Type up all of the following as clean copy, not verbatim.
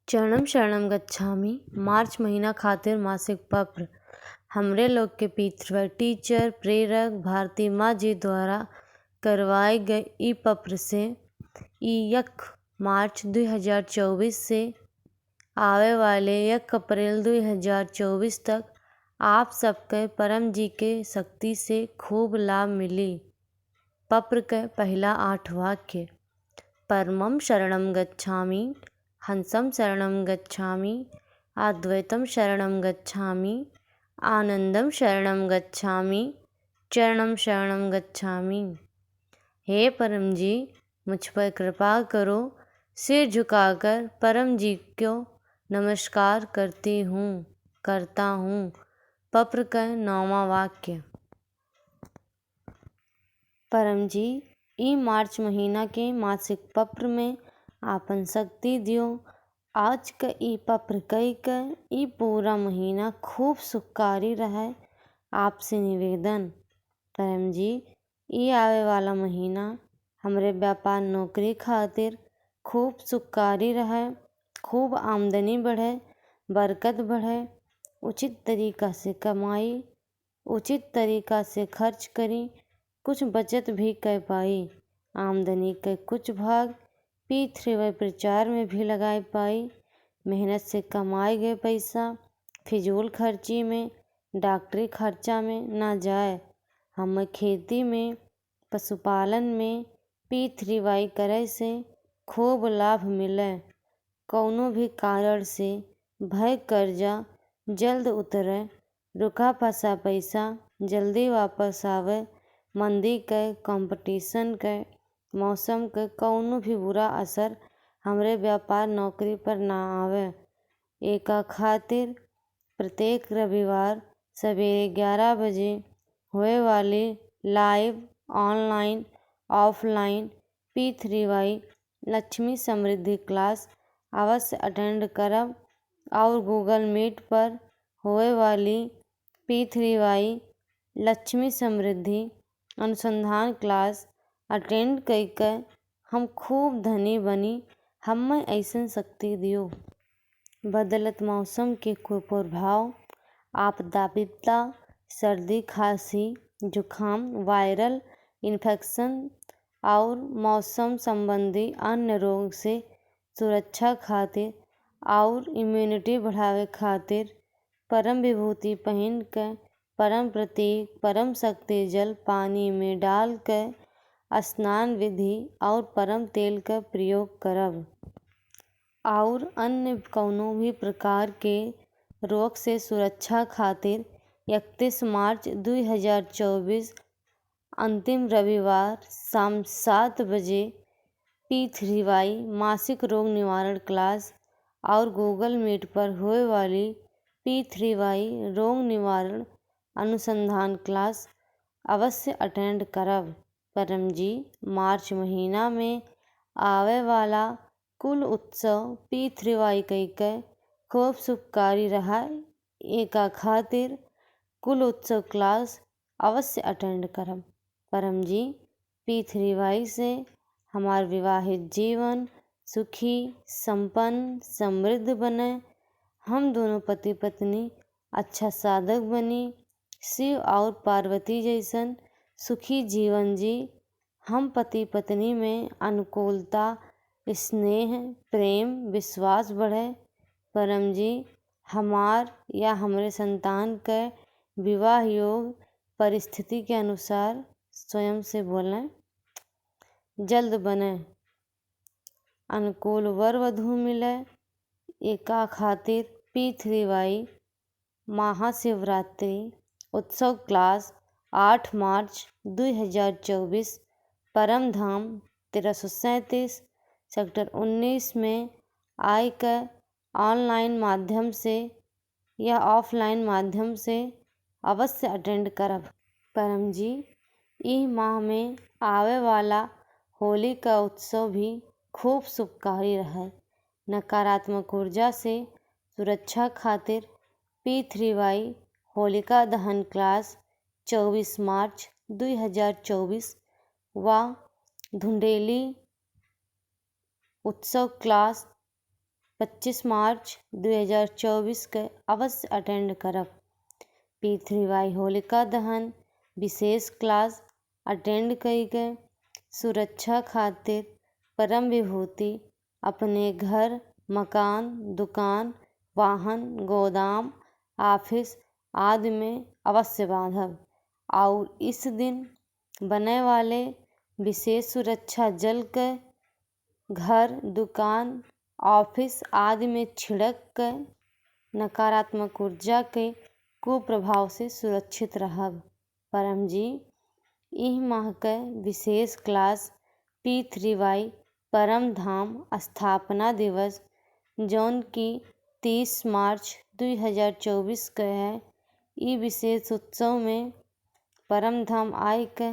चरणम शरणम गच्छामि मार्च महीना खातिर मासिक पत्र हमरे लोग के पितृ टीचर प्रेरक भारती माँ जी द्वारा करवाए गए ई पत्र से यक मार्च 2024 से आवे वाले 1 अप्रैल 2024 तक आप सबके परम जी के शक्ति से खूब लाभ मिली। पत्र के पहला 8 वाक्य। परमं शरणं गच्छामि, हंसं शरणं गच्छामि, अद्वैतं शरणं गच्छामि, आनंदं शरणं गच्छामि, चरणं शरणं गच्छामि। हे परम जी, मुझ पर कृपा करो। सिर झुकाकर परम जी को नमस्कार करता हूँ। पत्र का 9वां वाक्य। परम जी, ई मार्च महीना के मासिक पत्र में आपन शक्ति दियो। आज का ई पत्र कई का ई पूरा महीना खूब सुखकारी रहे। आपसे निवेदन। परम जी, ई आवे वाला महीना हमरे व्यापार नौकरी खातिर खूब सुखकारी रहे, खूब आमदनी बढ़े, बरकत बढ़े, उचित तरीका से कमाई, उचित तरीका से खर्च करी, कुछ बचत भी कर पाई। आमदनी के कुछ भाग P3Y प्रचार में भी लगाए पाई। मेहनत से कमाए गए पैसा फिजूल खर्ची में, डॉक्टरी खर्चा में ना जाए। हम खेती में, पशुपालन में P3Y करे से खूब लाभ मिले। कौनो भी कारण से भय कर्जा जल्द उतरे, रुका फंसा पैसा जल्दी वापस आवे। मंदी के, कंपटीशन के, मौसम के कौनो भी बुरा असर हमरे व्यापार नौकरी पर ना आवे। एका खातिर प्रत्येक रविवार सवेरे 11 बजे होए वाली live online offline P3Y Lakshmi Samriddhi class अवश्य अटेंड करब और गूगल मीट पर होए वाली P3Y लक्ष्मी समृद्धि अनुसंधान क्लास अटेंड कइके हम खूब धनी बनी। हमें ऐसन शक्ति दियो। बदलत मौसम के कुप्रभाव, आपदा विपदा, सर्दी खांसी जुखाम, वायरल इन्फेक्शन और मौसम संबंधी अन्य रोग से सुरक्षा खातिर और इम्यूनिटी बढ़ावे खातिर परम विभूति पहिन के परम प्रतीक परम शक्ति जल पानी में डाल के स्नान विधि और परम तेल का प्रयोग करब। और अन्य कौनो भी प्रकार के रोग से सुरक्षा खातिर 31 मार्च 2024 अंतिम रविवार शाम 7 बजे P3Y मासिक रोग निवारण क्लास और गूगल मीट पर होए वाली P3Y रोग निवारण अनुसंधान क्लास अवश्य अटेंड करब। परम जी, मार्च महीना में आवे वाला कुल उत्सव P3Y कइके खूब सुखकारी रहा। एका खातिर कुल उत्सव क्लास अवश्य अटेंड करब। परम जी, P3Y से हमार विवाहित जीवन सुखी, संपन्न, समृद्ध बने। हम दोनों पति पत्नी अच्छा साधक बनी। शिव और पार्वती जैसन सुखी जीवन जी। हम पति पत्नी में अनुकूलता, स्नेह, प्रेम, विश्वास बढ़े। परम जी, हमार या हमरे संतान के विवाह योग परिस्थिति के अनुसार स्वयं से बोलें जल्द बने। अनुकूल वर वधू मिले। एका खातिर P3Y महाशिवरात्रि उत्सव क्लास 8 मार्च 2024 परम धाम 1337 सेक्टर 19 में आई के ऑनलाइन माध्यम से या ऑफलाइन माध्यम से अवश्य अटेंड करब। परम जी, ई माह में आवे वाला होली का उत्सव भी खूब शुभकारी रहे। नकारात्मक ऊर्जा से सुरक्षा खातिर P3Y होलिका दहन क्लास 24 मार्च 2024 व धुंडेली उत्सव क्लास 25 मार्च 2024 के अवश्य अटेंड करब। P3Y होलिका दहन विशेष क्लास अटेंड कई के सुरक्षा खातिर परम विभूति अपने घर, मकान, दुकान, वाहन, गोदाम, ऑफिस आदि में अवश्य बांधब और इस दिन बने वाले विशेष सुरक्षा जल के घर, दुकान, ऑफिस आदि में छिड़क के नकारात्मक ऊर्जा के कुप्रभाव से सुरक्षित रहब। परम जी, इह माह के विशेष क्लास P3Y परम धाम स्थापना दिवस जौन की 30 मार्च 2024 के है। ई विशेष उत्सव में परम धाम आई के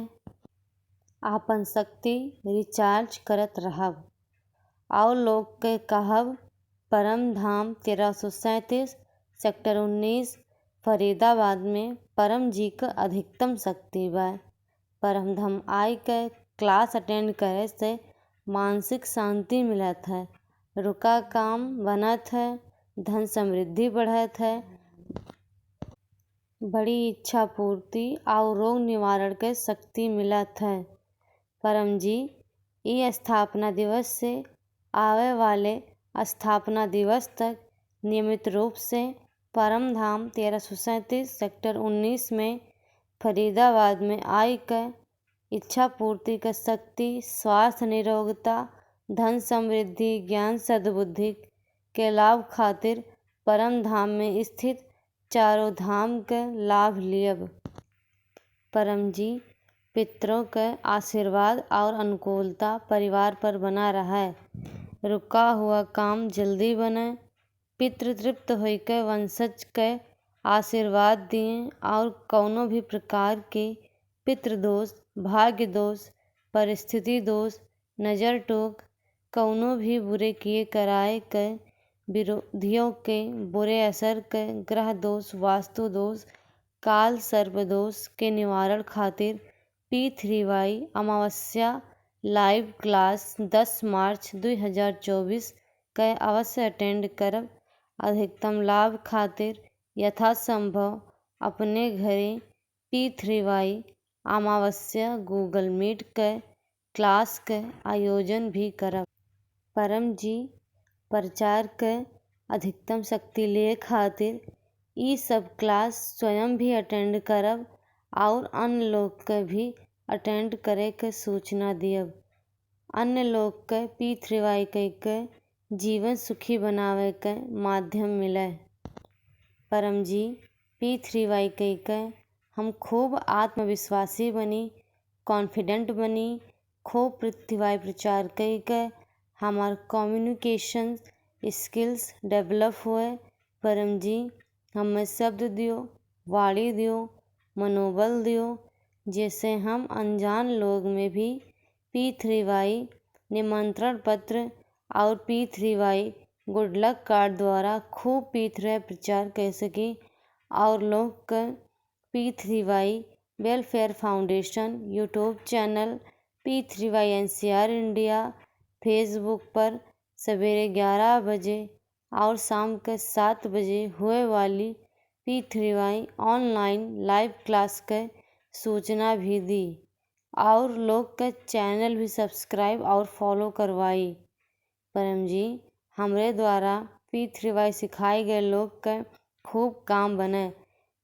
आपन शक्ति रिचार्ज करत रहब और लोग के कहब परम धाम 1337 सेक्टर 19 फरीदाबाद में परम जी का अधिकतम शक्ति बा। परम धाम आई के क्लास अटेंड करे से मानसिक शांति मिलत है, रुका काम बनत है, धन समृद्धि बढ़त है, बड़ी इच्छा पूर्ति और रोग निवारण के शक्ति मिलत है। परम जी, ई स्थापना दिवस से आवे वाले स्थापना दिवस तक नियमित रूप से परम धाम 1337 सेक्टर 19 में फरीदाबाद में आई के इच्छा पूर्ति का शक्ति, स्वास्थ्य निरोगता, धन समृद्धि, ज्ञान सद्बुद्धि के लाभ खातिर परम धाम में स्थित चारों धाम के लाभ लियब। परम जी, पितरों के आशीर्वाद और अनुकूलता परिवार पर बना रहे, रुका हुआ काम जल्दी बने, पितृ तृप्त होके वंशज के आशीर्वाद दिए और कौनो भी प्रकार के पितृदोष, भाग्य दोष, परिस्थिति दोष, नजर टोक, कौनो भी बुरे किए कराए के विरोधियों के बुरे असर के ग्रह दोष, वास्तु दोष, काल सर्प दोष के निवारण खातिर P3Y अमावस्या लाइव क्लास 10 मार्च 2024 के अवश्य अटेंड करब। अधिकतम लाभ खातिर यथासंभव अपने घरे P3Y अमावस्या गूगल मीट के क्लास के आयोजन भी करब। परम जी, प्रचार के अधिकतम शक्ति ले खातिर ई सब क्लास स्वयं भी अटेंड करब और अन्य लोग के भी अटेंड करे के सूचना दियब। अन्य लोग के P3Y के जीवन सुखी बनावे के माध्यम मिले। परम जी, P3Y के हम खूब आत्मविश्वासी बनी, कॉन्फिडेंट बनी, खूब P3Y प्रचार के हमार कम्युनिकेशन स्किल्स डेवलप हुए। परम जी, हमें शब्द दियो, वाणी दियो, मनोबल दियो, जैसे हम अनजान लोग में भी P3Y निमंत्रण पत्र और P3Y गुड लक कार्ड द्वारा खूब P3Y प्रचार कर सके और लोग का P3Y welfare foundation YouTube channel, P3Y NCR India Facebook पर सवेरे 11 बजे और शाम के 7 बजे हुए वाली P3Y ऑनलाइन लाइव क्लास के सूचना भी दी और लोग का चैनल भी सब्सक्राइब और फॉलो करवाई। परम जी, हमरे द्वारा P3Y सिखाए गए लोग का खूब काम बने,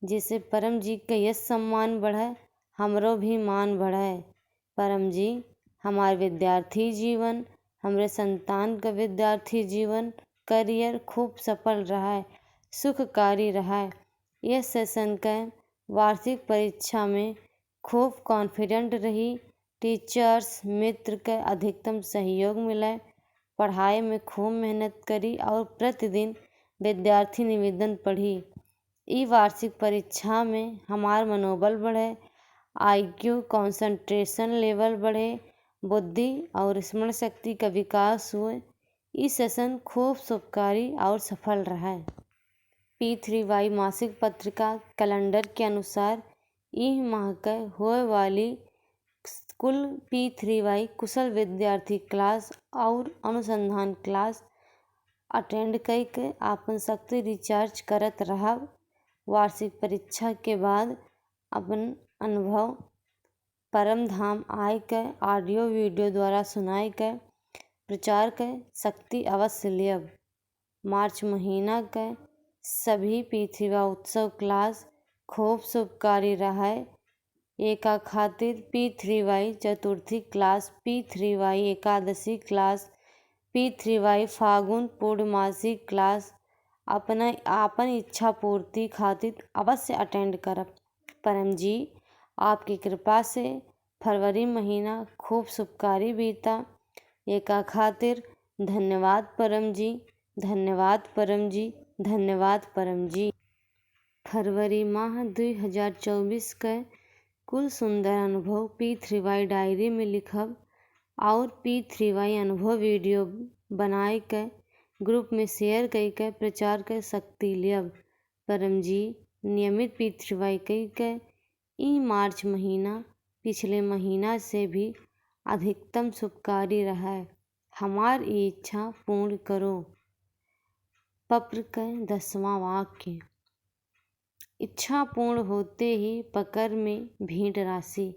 जिससे परम जी का यश सम्मान बढ़े, हमरो भी मान बढ़े। परम जी, हमारे विद्यार्थी जीवन, हमरे संतान का विद्यार्थी जीवन, करियर खूब सफल रहा, सुखकारी रहा। यह सेशन के वार्षिक परीक्षा में खूब कॉन्फिडेंट रही, टीचर्स मित्र के अधिकतम सहयोग मिले, पढ़ाई में खूब मेहनत करी और प्रतिदिन विद्यार्थी निवेदन पढ़ी। ई वार्षिक परीक्षा में हमार मनोबल बढ़े, IQ कंसंट्रेशन लेवल बढ़े, बुद्धि और स्मरण शक्ति का विकास हुए। ई सेशन खूब शुभकारी और सफल रहा। P3Y मासिक पत्रिका कैलेंडर के अनुसार इह माह के होए वाली कुल P3Y कुशल विद्यार्थी क्लास और अनुसंधान क्लास अटेंड कई के आपन शक्ति रिचार्ज करत रहब। वार्षिक परीक्षा के बाद अपन अनुभव परम धाम आय के ऑडियो वीडियो द्वारा सुनाई के प्रचार के शक्ति अवश्य लियब। मार्च महीना के सभी पृथ्वी उत्सव क्लास खूब शुभकारी रहे। एका खातिर P3Y चतुर्थी क्लास, P3Y एकादशी क्लास, P3Y फागुन पूर्णमासी क्लास आपन इच्छा पूर्ति खातिर अवश्य अटेंड करब। परम जी आपकी कृपा से फरवरी महीना खूब शुभकारी बीता। एका खातिर धन्यवाद परम जी, धन्यवाद परम जी, धन्यवाद परम जी। फरवरी माह 2024 के कुल सुंदर अनुभव P3Y डायरी में लिखब और P3Y अनुभव वीडियो बनाए के ग्रुप में शेयर कई के प्रचार के शक्ति लियब। परम जी नियमित P3Y कई के ई मार्च महीना पिछले महीना से भी अधिकतम शुभकारी रहे। हमार ई इच्छा पूर्ण करो। पत्र के 10वां वाक्य। इच्छा पूर्ण होते ही पकड़ में भेंट राशि।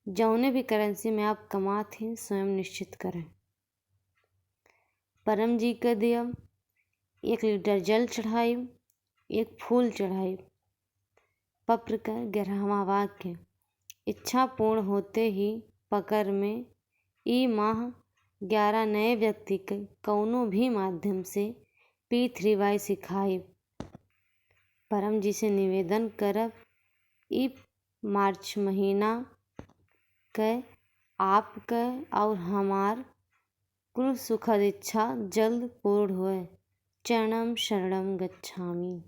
जौने भी करेंसी में आप कमाते हैं स्वयं निश्चित करें। परम जी के दियब 1 लीटर जल चढ़ाइब, 1 फूल चढ़ाइब। पत्र का 11वां वाक्य। इच्छा पूर्ण होते ही पकड़ में ई माह 11 नए व्यक्ति के कौनो भी माध्यम से P3Y सिखाइब। परम जी से निवेदन करब ई मार्च महीना के आपके और हमार कुल सुखद इच्छा जल्द पूर्ण होए। चरणम शरणम गच्छामि।